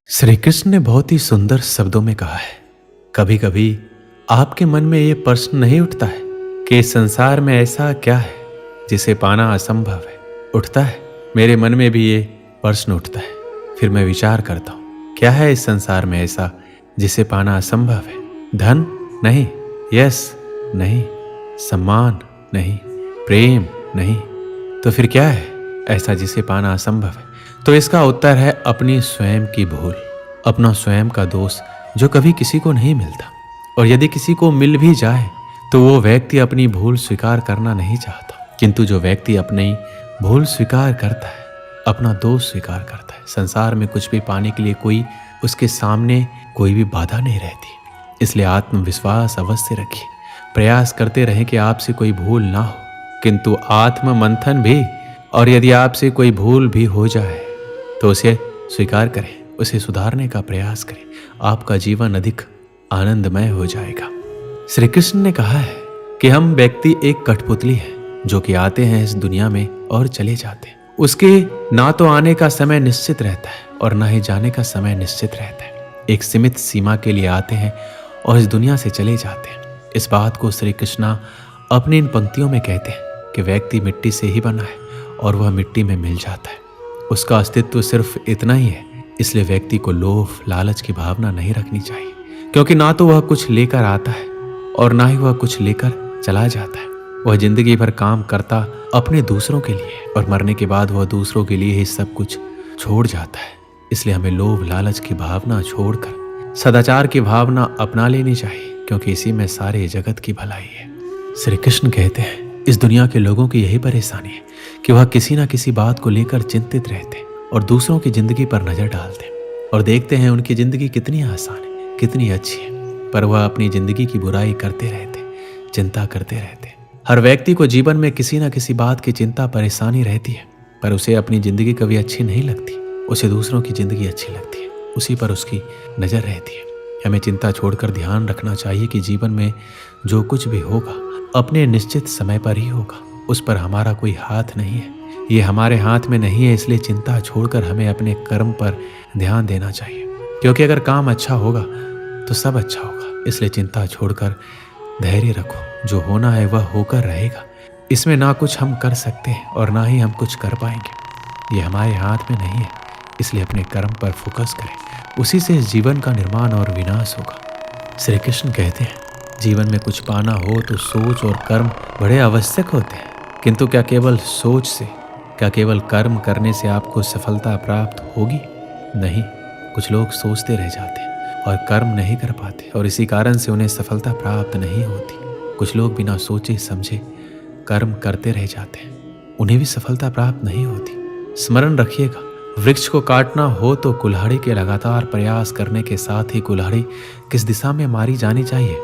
श्री कृष्ण ने बहुत ही सुंदर शब्दों में कहा है, कभी कभी आपके मन में ये प्रश्न नहीं उठता है कि इस संसार में ऐसा क्या है जिसे पाना असंभव है। उठता है, मेरे मन में भी ये प्रश्न उठता है। फिर मैं विचार करता हूँ, क्या है इस संसार में ऐसा जिसे पाना असंभव है। धन नहीं, यश नहीं, सम्मान नहीं, प्रेम नहीं, तो फिर क्या है ऐसा जिसे पाना असंभव है। तो इसका उत्तर है अपनी स्वयं की भूल, अपना स्वयं का दोष जो कभी किसी को नहीं मिलता। और यदि किसी को मिल भी जाए तो वो व्यक्ति अपनी भूल स्वीकार करना नहीं चाहता। किंतु जो व्यक्ति अपनी भूल स्वीकार करता है, अपना दोष स्वीकार करता है, संसार में कुछ भी पाने के लिए कोई उसके सामने कोई भी बाधा नहीं रहती। इसलिए आत्मविश्वास अवश्य रखिए, प्रयास करते रहें कि आपसे कोई भूल ना हो। किंतु आत्म मंथन भी, और यदि आपसे कोई भूल भी हो जाए तो उसे स्वीकार करें, उसे सुधारने का प्रयास करें। आपका जीवन अधिक आनंदमय हो जाएगा। श्री कृष्ण ने कहा है कि हम व्यक्ति एक कठपुतली है जो कि आते हैं इस दुनिया में और चले जाते हैं। उसके ना तो आने का समय निश्चित रहता है और ना ही जाने का समय निश्चित रहता है। एक सीमित सीमा के लिए आते हैं और इस दुनिया से चले जाते हैं। इस बात को श्री कृष्णा अपनी इन पंक्तियों में कहते हैं कि व्यक्ति मिट्टी से ही बना है और वह मिट्टी में मिल जाता है। उसका अस्तित्व सिर्फ इतना ही है। इसलिए व्यक्ति को लोभ लालच की भावना नहीं रखनी चाहिए, क्योंकि ना तो वह कुछ लेकर आता है और ना ही वह कुछ लेकर चला जाता है। वह जिंदगी भर काम करता अपने दूसरों के लिए और मरने के बाद वह दूसरों के लिए ही सब कुछ छोड़ जाता है। इसलिए हमें लोभ लालच की भावना छोड़कर सदाचार की भावना अपना लेनी चाहिए, क्योंकि इसी में सारे जगत की भलाई है। श्री कृष्ण कहते हैं इस दुनिया के लोगों की यही परेशानी है कि वह किसी ना किसी बात को लेकर चिंतित रहते और दूसरों की जिंदगी पर नजर डालते और देखते हैं उनकी जिंदगी कितनी आसान है, कितनी अच्छी है, पर वह अपनी जिंदगी की बुराई करते रहते, चिंता करते रहते। हर व्यक्ति को जीवन में किसी ना किसी बात की चिंता परेशानी रहती है, पर उसे अपनी जिंदगी कभी अच्छी नहीं लगती। उसे दूसरों की जिंदगी अच्छी लगती है, उसी पर उसकी नजर रहती है। हमें चिंता छोड़कर ध्यान रखना चाहिए कि जीवन में जो कुछ भी होगा अपने निश्चित समय पर ही होगा। उस पर हमारा कोई हाथ नहीं है, ये हमारे हाथ में नहीं है। इसलिए चिंता छोड़कर हमें अपने कर्म पर ध्यान देना चाहिए, क्योंकि अगर काम अच्छा होगा तो सब अच्छा होगा। इसलिए चिंता छोड़कर धैर्य रखो, जो होना है वह होकर रहेगा। इसमें ना कुछ हम कर सकते हैं और ना ही हम कुछ कर पाएंगे, ये हमारे हाथ में नहीं है। इसलिए अपने कर्म पर फोकस करें, उसी से इस जीवन का निर्माण और विनाश होगा। श्री कृष्ण कहते हैं जीवन में कुछ पाना हो तो सोच और कर्म बड़े आवश्यक होते हैं। किंतु क्या केवल सोच से, क्या केवल कर्म करने से आपको सफलता प्राप्त होगी? नहीं। कुछ लोग सोचते रह जाते हैं और कर्म नहीं कर पाते, और इसी कारण से उन्हें सफलता प्राप्त नहीं होती। कुछ लोग बिना सोचे समझे कर्म करते रह जाते हैं, उन्हें भी सफलता प्राप्त नहीं होती। स्मरण रखिएगा, वृक्ष को काटना हो तो कुल्हाड़ी के लगातार प्रयास करने के साथ ही कुल्हाड़ी किस दिशा में मारी जानी चाहिए,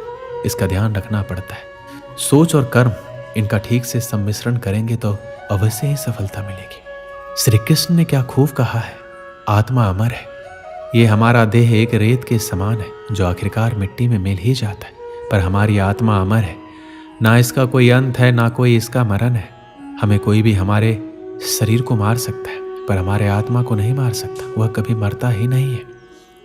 इसका ध्यान रखना पड़ता है। सोच और कर्म इनका ठीक से सम्मिश्रण करेंगे तो अवश्य ही सफलता मिलेगी। श्री कृष्ण ने क्या खूब कहा है, आत्मा अमर है। ये हमारा देह एक रेत के समान है जो आखिरकार मिट्टी में मिल ही जाता है, पर हमारी आत्मा अमर है। ना इसका कोई अंत है, ना कोई इसका मरण है। हमें कोई भी हमारे शरीर को मार सकता है, पर हमारे आत्मा को नहीं मार सकता। वह कभी मरता ही नहीं है।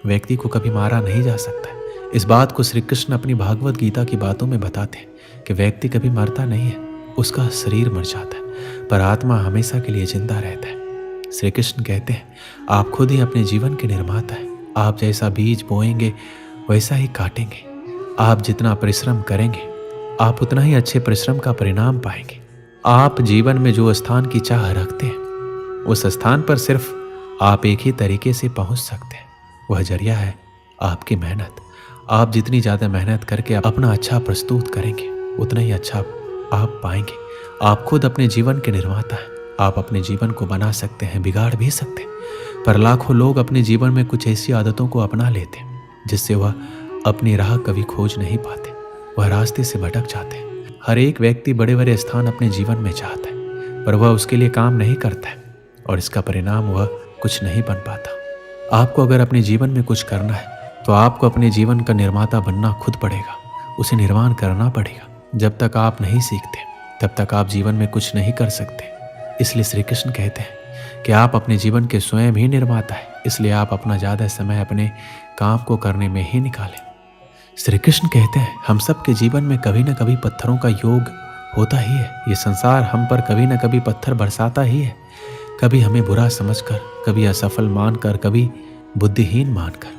व्यक्ति को कभी मारा नहीं जा सकता है। इस बात को श्री कृष्ण अपनी भागवत गीता की बातों में बताते हैं कि व्यक्ति कभी मरता नहीं है, उसका शरीर मर जाता है, पर आत्मा हमेशा के लिए जिंदा रहता है। श्री कृष्ण कहते हैं आप खुद ही अपने जीवन के निर्माता हैं। आप जैसा बीज बोएंगे वैसा ही काटेंगे। आप जितना परिश्रम करेंगे आप उतना ही अच्छे परिश्रम का परिणाम पाएंगे। आप जीवन में जो स्थान की चाह रखते हैं उस स्थान पर सिर्फ आप एक ही तरीके से पहुंच सकते हैं, वह जरिया है आपकी मेहनत। आप जितनी ज़्यादा मेहनत करके अपना अच्छा प्रस्तुत करेंगे उतना ही अच्छा आप पाएंगे। आप खुद अपने जीवन के निर्माता हैं। आप अपने जीवन को बना सकते हैं, बिगाड़ भी सकते हैं, पर लाखों लोग अपने जीवन में कुछ ऐसी आदतों को अपना लेते हैं जिससे वह अपनी राह कभी खोज नहीं पाते, वह रास्ते से भटक जाते हैं। हर एक व्यक्ति बड़े बड़े स्थान अपने जीवन में चाहता है, पर वह उसके लिए काम नहीं करता है और इसका परिणाम वह कुछ नहीं बन पाता। आपको अगर अपने जीवन में कुछ करना है तो आपको अपने जीवन का निर्माता बनना खुद पड़ेगा, उसे निर्माण करना पड़ेगा। जब तक आप नहीं सीखते तब तक आप जीवन में कुछ नहीं कर सकते। इसलिए श्री कृष्ण कहते हैं कि आप अपने जीवन के स्वयं ही निर्माता है, इसलिए आप अपना ज़्यादा समय अपने काम को करने में ही निकालें। श्री कृष्ण कहते हैं हम सब के जीवन में कभी न कभी पत्थरों का योग होता ही है। ये संसार हम पर कभी न कभी पत्थर बरसाता ही है, कभी हमें बुरा समझकर, कभी असफल मानकर, कभी बुद्धिहीन मानकर।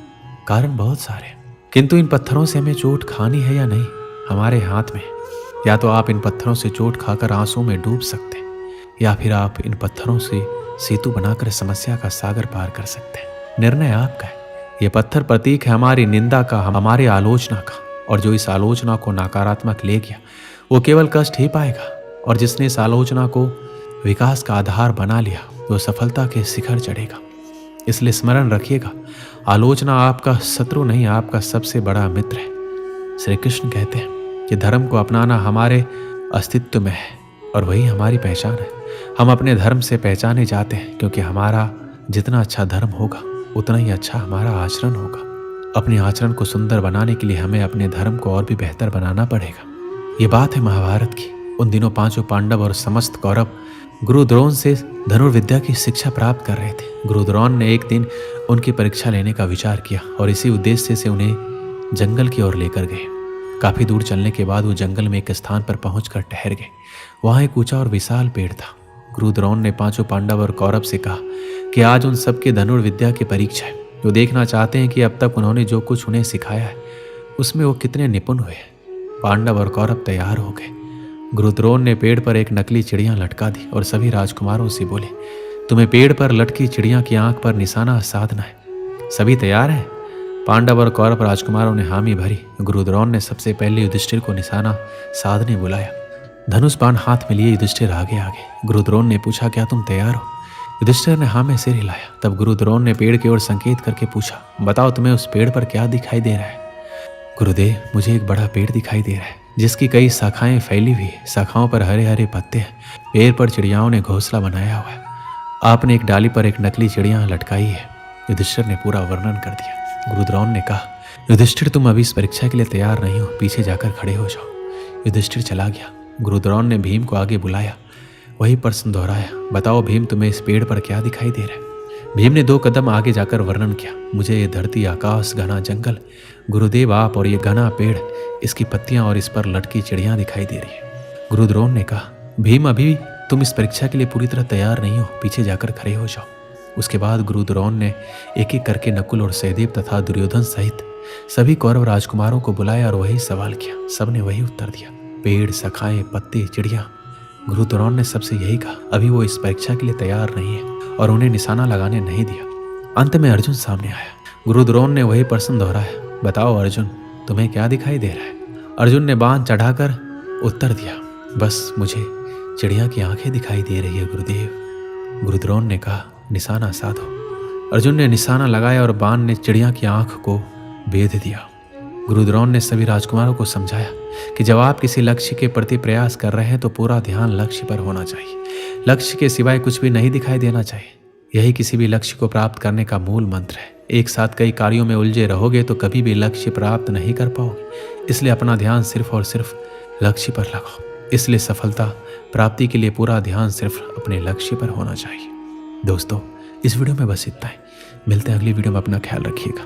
कारण बहुत सारे हैं, किंतु इन पत्थरों से हमें चोट खानी है या नहीं हमारे हाथ में। या तो आप इन पत्थरों से चोट खाकर आंसू में डूब सकते हैं, या फिर आप इन पत्थरों से सेतु बनाकर समस्या का सागर पार कर सकते हैं। निर्णय आपका है। ये पत्थर प्रतीक है हमारी निंदा का, हमारी आलोचना का, और जो इस आलोचना को नकारात्मक ले गया वो केवल कष्ट ही पाएगा, और जिसने इस आलोचना को विकास का आधार बना लिया वो सफलता के शिखर चढ़ेगा। इसलिए स्मरण रखिएगा, आलोचना आपका शत्रु नहीं, आपका सबसे बड़ा मित्र है। श्री कृष्ण कहते हैं कि धर्म को अपनाना हमारे अस्तित्व में है और वही हमारी पहचान है। हम अपने धर्म से पहचाने जाते हैं, क्योंकि हमारा जितना अच्छा धर्म होगा उतना ही अच्छा हमारा आचरण होगा। अपने आचरण को सुंदर बनाने के लिए हमें अपने धर्म को और भी बेहतर बनाना पड़ेगा। ये बात है महाभारत की। उन दिनों 5 पांडव और समस्त कौरव गुरु द्रोण से धनुर्विद्या की शिक्षा प्राप्त कर रहे थे। गुरु द्रोण ने एक दिन उनकी परीक्षा लेने का विचार किया और इसी उद्देश्य से उन्हें जंगल की ओर लेकर गए। काफी दूर चलने के बाद वो जंगल में एक स्थान पर पहुंचकर ठहर गए। वहां एक ऊंचा और विशाल पेड़ था। गुरु द्रोण ने 5 पांडव और कौरव से कहा कि आज उन सबके धनुर्विद्या की परीक्षा है। वो देखना चाहते हैं कि अब तक उन्होंने जो कुछ उन्हें सिखाया है उसमें वो कितने निपुण हुए। पांडव और कौरव तैयार हो गए। गुरु द्रोण ने पेड़ पर एक नकली चिड़िया लटका दी और सभी राजकुमारों से बोले, तुम्हें पेड़ पर लटकी चिड़िया की आंख पर निशाना साधना है। सभी तैयार हैं? पांडव और कौरव राजकुमारों ने हामी भरी। गुरु द्रोण ने सबसे पहले युधिष्ठिर को निशाना साधने बुलाया। धनुष बाण हाथ में लिए युधिष्ठिर आगे आगे। गुरु द्रोण ने पूछा, क्या तुम तैयार हो? युधिष्ठिर ने हाँ में सिर हिलाया। तब गुरु द्रोण ने पेड़ की ओर संकेत करके पूछा, बताओ तुम्हें उस पेड़ पर क्या दिखाई दे रहा है? गुरुदेव, मुझे एक बड़ा पेड़ दिखाई दे रहा है जिसकी कई शाखाएं फैली हुई है। शाखाओं पर हरे हरे पत्ते हैं। पेड़ पर चिड़ियाओं ने घोंसला बनाया हुआ है। आपने एक डाली पर एक नकली चिड़िया लटकाई है। युधिष्ठिर ने पूरा वर्णन कर दिया। गुरु द्रोण ने कहा, युधिष्ठिर तुम अभी इस परीक्षा के लिए तैयार नहीं हो, पीछे जाकर खड़े हो जाओ। युधिष्ठिर चला गया। गुरु द्रोण ने भीम को आगे बुलाया। वही प्रश्न दोहराया, बताओ भीम, तुम्हें इस पेड़ पर क्या दिखाई दे रहा है? भीम ने 2 कदम आगे जाकर वर्णन किया, मुझे ये धरती, आकाश, घना जंगल, गुरुदेव आप और ये घना पेड़, इसकी पत्तियां और इस पर लटकी चिड़ियां दिखाई दे रही है। गुरु द्रोण ने कहा, भीम अभी तुम इस परीक्षा के लिए पूरी तरह तैयार नहीं हो, पीछे जाकर खड़े हो जाओ। उसके बाद गुरु द्रोण ने एक एक करके नकुल और सहदेव तथा दुर्योधन सहित सभी कौरव राजकुमारों को बुलाया और वही सवाल किया। सबने वही उत्तर दिया, पेड़, शाखाएं, पत्ते, चिड़िया। गुरु द्रोण ने सबसे यही कहा, अभी वो इस परीक्षा के लिए तैयार नहीं है और उन्हें निशाना लगाने नहीं दिया। अंत में अर्जुन सामने आया। गुरु द्रोण ने वही प्रश्न दोहराया, बताओ अर्जुन, तुम्हें क्या दिखाई दे रहा है? अर्जुन ने बाण चढ़ाकर उत्तर दिया, बस मुझे चिड़िया की आंखें दिखाई दे रही है गुरुदेव। गुरु द्रोण ने कहा, निशाना साधो। अर्जुन ने निशाना लगाया और बाण ने चिड़िया की आंख को बेध दिया। गुरु द्रोण ने सभी राजकुमारों को समझाया कि जब आप किसी लक्ष्य के प्रति प्रयास कर रहे हैं तो पूरा ध्यान लक्ष्य पर होना चाहिए। लक्ष्य के सिवाय कुछ भी नहीं दिखाई देना चाहिए। यही किसी भी लक्ष्य को प्राप्त करने का मूल मंत्र है। एक साथ कई कार्यों में उलझे रहोगे तो कभी भी लक्ष्य प्राप्त नहीं कर पाओगे। इसलिए अपना ध्यान सिर्फ और सिर्फ लक्ष्य पर लगाओ। इसलिए सफलता प्राप्ति के लिए पूरा ध्यान सिर्फ अपने लक्ष्य पर होना चाहिए। दोस्तों, इस वीडियो में बस इतना ही। मिलते हैं अगली वीडियो में। अपना ख्याल रखिएगा।